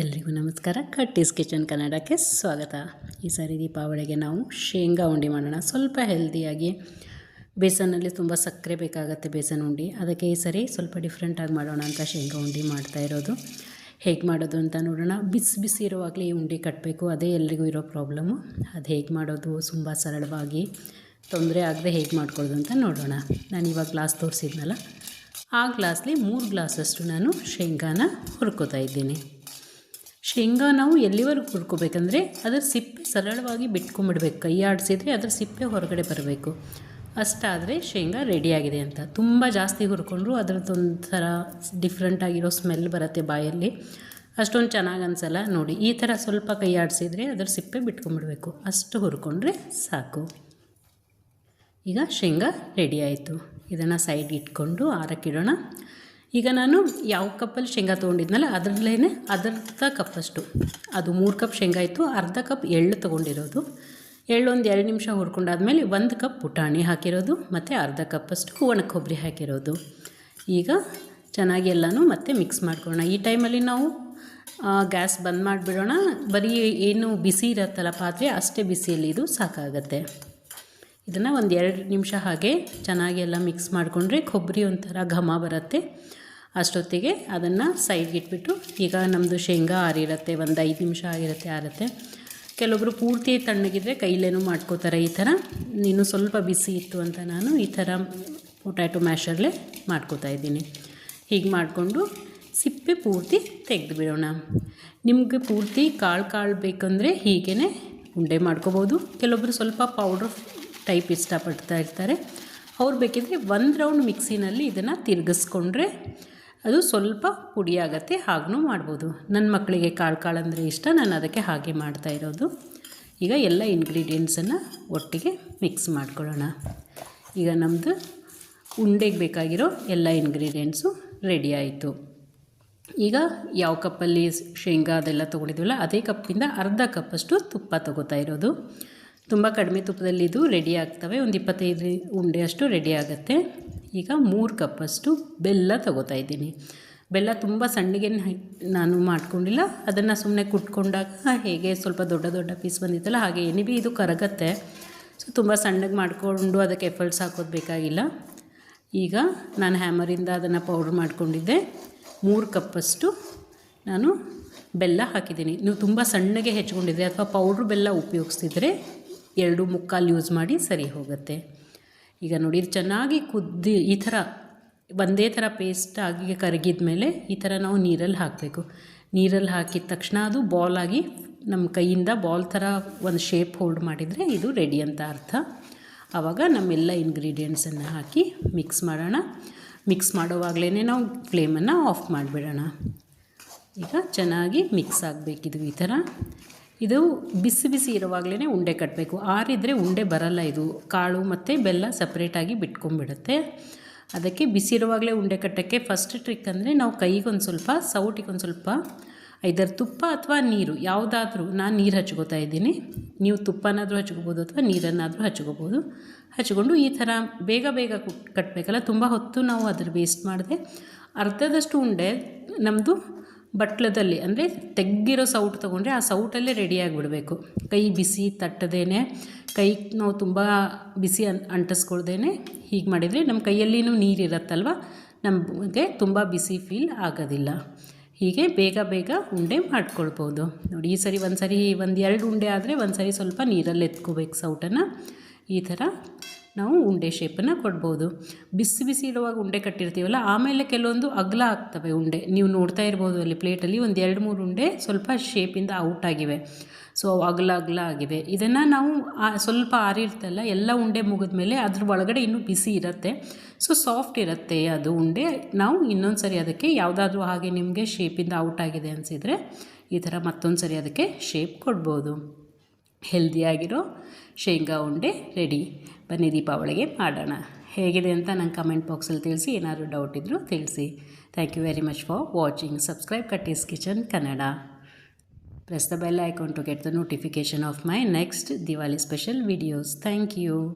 ಎಲ್ರಿಗೂ ನಮಸ್ಕಾರ. ಕಟ್ಟೀಸ್ ಕಿಚನ್ ಕನ್ನಡಕ್ಕೆ ಸ್ವಾಗತ. ಈ ಸಾರಿ ದೀಪಾವಳಿಗೆ ನಾವು ಶೇಂಗಾ ಉಂಡೆ ಮಾಡೋಣ. ಸ್ವಲ್ಪ ಹೆಲ್ದಿಯಾಗಿ, ಬೇಸನ್ನಲ್ಲಿ ತುಂಬ ಸಕ್ಕರೆ ಬೇಕಾಗುತ್ತೆ ಬೇಸನ್ ಉಂಡೆ. ಅದಕ್ಕೆ ಈ ಸಾರಿ ಸ್ವಲ್ಪ ಡಿಫ್ರೆಂಟಾಗಿ ಮಾಡೋಣ ಅಂತ ಶೇಂಗಾ ಉಂಡೆ ಮಾಡ್ತಾ ಇರೋದು. ಹೇಗೆ ಮಾಡೋದು ಅಂತ ನೋಡೋಣ. ಬಿಸಿ ಬಿಸಿ ಇರುವಾಗಲೇ ಈ ಉಂಡೆ ಕಟ್ಟಬೇಕು, ಅದೇ ಎಲ್ರಿಗೂ ಇರೋ ಪ್ರಾಬ್ಲಮ್ಮು. ಅದು ಹೇಗೆ ಮಾಡೋದು, ತುಂಬ ಸರಳವಾಗಿ ತೊಂದರೆ ಆಗದೆ ಹೇಗೆ ಮಾಡ್ಕೊಳ್ಳೋದು ಅಂತ ನೋಡೋಣ. ನಾನು ಇವಾಗ ಗ್ಲಾಸ್ ತೋರಿಸಿದ್ನಲ್ಲ, ಆ ಗ್ಲಾಸ್ಲಿ 3 ಗ್ಲಾಸಷ್ಟು ನಾನು ಶೇಂಗಾನ ಹುರ್ಕೋತಾ ಇದ್ದೀನಿ. ಶೇಂಗಾ ನಾವು ಎಲ್ಲಿವರೆಗೂ ಹುರ್ಕೋಬೇಕಂದ್ರೆ ಅದರ ಸಿಪ್ಪೆ ಸರಳವಾಗಿ ಬಿಟ್ಕೊಂಬಿಡ್ಬೇಕು. ಕೈ ಆಡಿಸಿದ್ರೆ ಅದರ ಸಿಪ್ಪೆ ಹೊರಗಡೆ ಬರಬೇಕು. ಅಷ್ಟಾದರೆ ಶೇಂಗಾ ರೆಡಿಯಾಗಿದೆ ಅಂತ. ತುಂಬ ಜಾಸ್ತಿ ಹುರ್ಕೊಂಡ್ರು ಅದರದ್ದೊಂಥರ ಡಿಫ್ರೆಂಟಾಗಿರೋ ಸ್ಮೆಲ್ ಬರುತ್ತೆ ಬಾಯಲ್ಲಿ, ಅಷ್ಟೊಂದು ಚೆನ್ನಾಗಿ ಅನಿಸಲ್ಲ. ನೋಡಿ, ಈ ಥರ ಸ್ವಲ್ಪ ಕೈ ಆಡಿಸಿದ್ರೆ ಅದರ ಸಿಪ್ಪೆ ಬಿಟ್ಕೊಂಬಿಡ್ಬೇಕು. ಅಷ್ಟು ಹುರ್ಕೊಂಡ್ರೆ ಸಾಕು. ಈಗ ಶೇಂಗಾ ರೆಡಿ ಆಯಿತು. ಇದನ್ನು ಸೈಡ್ಗೆ ಇಟ್ಕೊಂಡು ಆರಕ್ಕಿಡೋಣ. ಈಗ ನಾನು ಯಾವ ಕಪ್ಪಲ್ಲಿ ಶೇಂಗಾ ತೊಗೊಂಡಿದ್ನಲ್ಲ ಅದರಲ್ಲೇ ಅರ್ಧ ಕಪ್ಪಷ್ಟು, ಅದು 3 ಕಪ್ ಶೇಂಗಾ ಇತ್ತು, ಅರ್ಧ ಕಪ್ ಎಳ್ಳು ತೊಗೊಂಡಿರೋದು. ಎಳ್ಳು ಒಂದು 2 ನಿಮಿಷ ಹುರ್ಕೊಂಡಾದ್ಮೇಲೆ 1 ಕಪ್ ಪುಟಾಣಿ ಹಾಕಿರೋದು ಮತ್ತು ಅರ್ಧ ಕಪ್ಪಷ್ಟು ಒಣ ಕೊಬ್ಬರಿ ಹಾಕಿರೋದು. ಈಗ ಚೆನ್ನಾಗಿ ಎಲ್ಲನೂ ಮತ್ತೆ ಮಿಕ್ಸ್ ಮಾಡ್ಕೊಳ್ಳೋಣ. ಈ ಟೈಮಲ್ಲಿ ನಾವು ಗ್ಯಾಸ್ ಬಂದ್ ಮಾಡಿಬಿಡೋಣ. ಬರೀ ಏನು ಬಿಸಿ ಇರುತ್ತಲ್ಲ ಪಾತ್ರೆ, ಅಷ್ಟೇ ಬಿಸಿಯಲ್ಲಿ ಇದು ಸಾಕಾಗತ್ತೆ. ಇದನ್ನು ಒಂದು 2 ನಿಮಿಷ ಹಾಗೆ ಚೆನ್ನಾಗಿ ಎಲ್ಲ ಮಿಕ್ಸ್ ಮಾಡಿಕೊಂಡ್ರೆ ಕೊಬ್ಬರಿ ಒಂಥರ ಘಮ ಬರುತ್ತೆ. ಅಷ್ಟೊತ್ತಿಗೆ ಅದನ್ನು ಸೈಡ್ಗೆ ಇಟ್ಬಿಟ್ಟು, ಈಗ ನಮ್ಮದು ಶೇಂಗಾ ಆರಿರುತ್ತೆ, ಒಂದು 5 ನಿಮಿಷ ಆಗಿರುತ್ತೆ ಆರುತ್ತೆ. ಕೆಲವೊಬ್ಬರು ಪೂರ್ತಿ ತಣ್ಣಗಿದ್ರೆ ಕೈಲೇನೂ ಮಾಡ್ಕೋತಾರೆ. ಈ ಥರ ಇನ್ನೂ ಸ್ವಲ್ಪ ಬಿಸಿ ಇತ್ತು ಅಂತ ನಾನು ಈ ಥರ ಪೊಟ್ಯಾಟೊ ಮ್ಯಾಶರ್ಲೆ ಮಾಡ್ಕೋತಾ ಇದ್ದೀನಿ. ಹೀಗೆ ಮಾಡಿಕೊಂಡು ಸಿಪ್ಪೆ ಪೂರ್ತಿ ತೆಗೆದು ಬಿಡೋಣ. ನಿಮಗೆ ಪೂರ್ತಿ ಕಾಳು ಬೇಕಂದರೆ ಹೀಗೇ ಉಂಡೆ ಮಾಡ್ಕೋಬೋದು. ಕೆಲವೊಬ್ಬರು ಸ್ವಲ್ಪ ಪೌಡ್ರ್ ಟೈಪ್ ಇಷ್ಟಪಡ್ತಾ ಇರ್ತಾರೆ. ಅವ್ರು ಬೇಕಿದ್ರೆ 1 ರೌಂಡ್ ಮಿಕ್ಸಿನಲ್ಲಿ ಇದನ್ನು ತಿರುಗಿಸ್ಕೊಂಡ್ರೆ ಅದು ಸ್ವಲ್ಪ ಪುಡಿ ಆಗುತ್ತೆ. ಹಾಗೂ ಮಾಡ್ಬೋದು. ನನ್ನ ಮಕ್ಕಳಿಗೆ ಕಾಳು ಅಂದರೆ ಇಷ್ಟ, ನಾನು ಅದಕ್ಕೆ ಹಾಗೆ ಮಾಡ್ತಾ ಇರೋದು. ಈಗ ಎಲ್ಲ ಇಂಗ್ರೀಡಿಯೆಂಟ್ಸನ್ನು ಒಟ್ಟಿಗೆ ಮಿಕ್ಸ್ ಮಾಡ್ಕೊಳ್ಳೋಣ. ಈಗ ನಮ್ಮದು ಉಂಡೆಗೆ ಬೇಕಾಗಿರೋ ಎಲ್ಲ ಇಂಗ್ರೀಡಿಯೆಂಟ್ಸು ರೆಡಿ ಆಯಿತು. ಈಗ ಯಾವ ಕಪ್ಪಲ್ಲಿ ಶೇಂಗಾ ಅದೆಲ್ಲ ತೊಗೊಂಡಿದ್ವಲ್ಲ ಅದೇ ಕಪ್ಪಿಂದ ಅರ್ಧ ಕಪ್ಪಷ್ಟು ತುಪ್ಪ ತೊಗೋತಾ ಇರೋದು. ತುಂಬ ಕಡಿಮೆ ತುಪ್ಪದಲ್ಲಿ ಇದು ರೆಡಿ ಆಗ್ತವೆ. ಒಂದು 25 ಉಂಡೆ ಅಷ್ಟು ರೆಡಿ ಆಗುತ್ತೆ. ಈಗ 3 ಕಪ್ಪಷ್ಟು ಬೆಲ್ಲ ತೊಗೋತಾ ಇದ್ದೀನಿ. ಬೆಲ್ಲ ತುಂಬ ಸಣ್ಣಗೆ ನಾನು ಮಾಡ್ಕೊಂಡಿಲ್ಲ, ಅದನ್ನು ಸುಮ್ಮನೆ ಕುಟ್ಕೊಂಡಾಗ ಹೇಗೆ ಸ್ವಲ್ಪ ದೊಡ್ಡ ಪೀಸ್ ಬಂದಿತ್ತಲ್ಲ ಹಾಗೆ ಏನಿಬಿ ಇದು ಕರಗತ್ತೆ. ಸೊ ತುಂಬ ಸಣ್ಣಗೆ ಮಾಡಿಕೊಂಡು ಅದಕ್ಕೆ ಎಫರ್ಟ್ಸ್ ಹಾಕೋದು ಬೇಕಾಗಿಲ್ಲ. ಈಗ ನಾನು ಹ್ಯಾಮರಿಂದ ಅದನ್ನು ಪೌಡ್ರ್ ಮಾಡ್ಕೊಂಡಿದ್ದೆ. 3 ಕಪ್ಪಷ್ಟು ನಾನು ಬೆಲ್ಲ ಹಾಕಿದ್ದೀನಿ. ನೀವು ತುಂಬ ಸಣ್ಣಗೆ ಹೆಚ್ಕೊಂಡಿದ್ರೆ ಅಥವಾ ಪೌಡ್ರ್ ಬೆಲ್ಲ ಉಪಯೋಗಿಸ್ತಿದ್ರೆ 2 ಯೂಸ್ ಮಾಡಿ ಸರಿ ಹೋಗುತ್ತೆ. ಈಗ ನೋಡಿ, ಇದು ಚೆನ್ನಾಗಿ ಕುದ್ದಿ ಈ ಥರ ಒಂದೇ ಥರ ಪೇಸ್ಟ್ ಆಗಿ ಕರಗಿದ ಮೇಲೆ ಈ ಥರ ನಾವು ನೀರಲ್ಲಿ ಹಾಕಬೇಕು. ನೀರಲ್ಲಿ ಹಾಕಿದ ತಕ್ಷಣ ಅದು ಬಾಲ್ ಆಗಿ ನಮ್ಮ ಕೈಯಿಂದ ಬಾಲ್ ಥರ ಒಂದು ಶೇಪ್ ಹೋಲ್ಡ್ ಮಾಡಿದರೆ ಇದು ರೆಡಿ ಅಂತ ಅರ್ಥ. ಆವಾಗ ನಮ್ಮೆಲ್ಲ ಇಂಗ್ರೀಡಿಯೆಂಟ್ಸನ್ನು ಹಾಕಿ ಮಿಕ್ಸ್ ಮಾಡೋಣ. ಮಿಕ್ಸ್ ಮಾಡೋವಾಗಲೇ ನಾವು ಫ್ಲೇಮನ್ನು ಆಫ್ ಮಾಡಿಬಿಡೋಣ. ಈಗ ಚೆನ್ನಾಗಿ ಮಿಕ್ಸ್ ಆಗಬೇಕಿದು ಈ ಥರ. ಇದು ಬಿಸಿ ಇರುವಾಗಲೇ ಉಂಡೆ ಕಟ್ಟಬೇಕು. ಆರಿದ್ರೆ ಉಂಡೆ ಬರಲ್ಲ. ಇದು ಕಾಳು ಮತ್ತು ಬೆಲ್ಲ ಸಪ್ರೇಟಾಗಿ ಬಿಟ್ಕೊಂಡ್ಬಿಡುತ್ತೆ. ಅದಕ್ಕೆ ಬಿಸಿ ಇರುವಾಗಲೇ ಉಂಡೆ ಕಟ್ಟೋಕ್ಕೆ ಫಸ್ಟ್ ಟ್ರಿಕ್ ಅಂದರೆ ನಾವು ಕೈಗೊಂದು ಸ್ವಲ್ಪ, ಸೌಟಿಗೊಂದು ಸ್ವಲ್ಪ ಐದರ್ ತುಪ್ಪ ಅಥವಾ ನೀರು ಯಾವುದಾದ್ರೂ, ನಾನು ನೀರು ಹಚ್ಕೋತಾ ಇದ್ದೀನಿ. ನೀವು ತುಪ್ಪನಾದರೂ ಹಚ್ಕೋಬೋದು ಅಥವಾ ನೀರನ್ನಾದರೂ ಹಚ್ಕೊಂಡು ಈ ಥರ ಬೇಗ ಕಟ್ಟಬೇಕಲ್ಲ, ತುಂಬ ಹೊತ್ತು ನಾವು ಅದ್ರ ವೇಸ್ಟ್ ಮಾಡಿದೆ. ಅರ್ಧದಷ್ಟು ಉಂಡೆ ನಮ್ಮದು ಬಟ್ಲದಲ್ಲಿ ಅಂದರೆ ತೆಗ್ಗಿರೋ ಸೌಟು ತೊಗೊಂಡ್ರೆ ಆ ಸೌಟಲ್ಲೇ ರೆಡಿಯಾಗಿಬಿಡಬೇಕು. ಕೈ ಬಿಸಿ ತಟ್ಟದೇನೆ, ಕೈ ನಾವು ತುಂಬ ಬಿಸಿ ಅಂಟಿಸ್ಕೊಳ್ದೇನೆ ಹೀಗೆ ಮಾಡಿದರೆ ನಮ್ಮ ಕೈಯಲ್ಲಿನೂ ನೀರಿರುತ್ತಲ್ವ, ನಮಗೆ ತುಂಬ ಬಿಸಿ ಫೀಲ್ ಆಗೋದಿಲ್ಲ. ಹೀಗೆ ಬೇಗ ಉಂಡೆ ಮಾಡ್ಕೊಳ್ಬೋದು. ನೋಡಿ, ಈ ಸರಿ ಒಂದು 2 ಉಂಡೆ ಆದರೆ ಒಂದು ಸರಿ ಸ್ವಲ್ಪ ನೀರಲ್ಲಿ ಎತ್ಕೋಬೇಕು ಸೌಟನ್ನು. ಈ ಥರ ನಾವು ಉಂಡೆ ಶೇಪನ್ನು ಕೊಡ್ಬೋದು. ಬಿಸಿ ಇರುವಾಗ ಉಂಡೆ ಕಟ್ಟಿರ್ತೀವಲ್ಲ, ಆಮೇಲೆ ಕೆಲವೊಂದು ಅಗಲ ಆಗ್ತವೆ ಉಂಡೆ. ನೀವು ನೋಡ್ತಾ ಇರ್ಬೋದು ಅಲ್ಲಿ ಪ್ಲೇಟಲ್ಲಿ ಒಂದು 2-3 ಉಂಡೆ ಸ್ವಲ್ಪ ಶೇಪಿಂದ ಔಟ್ ಆಗಿವೆ. ಸೊ ಅಗಲ ಆಗಿವೆ. ಇದನ್ನು ನಾವು ಸ್ವಲ್ಪ ಆರಿರ್ತಲ್ಲ, ಎಲ್ಲ ಉಂಡೆ ಮುಗಿದ ಮೇಲೆ ಅದ್ರ ಒಳಗಡೆ ಇನ್ನೂ ಬಿಸಿ ಇರುತ್ತೆ. ಸೊ ಸಾಫ್ಟ್ ಇರುತ್ತೆ ಅದು ಉಂಡೆ. ನಾವು ಇನ್ನೊಂದು ಸರಿ ಅದಕ್ಕೆ ಯಾವುದಾದ್ರೂ ಹಾಗೆ ನಿಮಗೆ ಶೇಪಿಂದ ಔಟ್ ಆಗಿದೆ ಅನಿಸಿದರೆ ಈ ಥರ ಮತ್ತೊಂದು ಸರಿ ಅದಕ್ಕೆ ಶೇಪ್ ಕೊಡ್ಬೋದು. ಹೆಲ್ದಿಯಾಗಿರೋ ಶೇಂಗಾ ಉಂಡೆ ರೆಡಿ. ಬನ್ನಿ ದೀಪಾವಳಿಗೆ ಮಾಡೋಣ. ಹೇಗಿದೆ ಅಂತ ನಂಗೆ ಕಮೆಂಟ್ ಬಾಕ್ಸಲ್ಲಿ ತಿಳಿಸಿ. ಏನಾದರೂ ಡೌಟ್ ಇದ್ದರೂ ತಿಳಿಸಿ. Thank you very much for watching. Subscribe Katti's kitchen Kannada. Press the bell icon to get the notification of my next Diwali special videos. Thank you.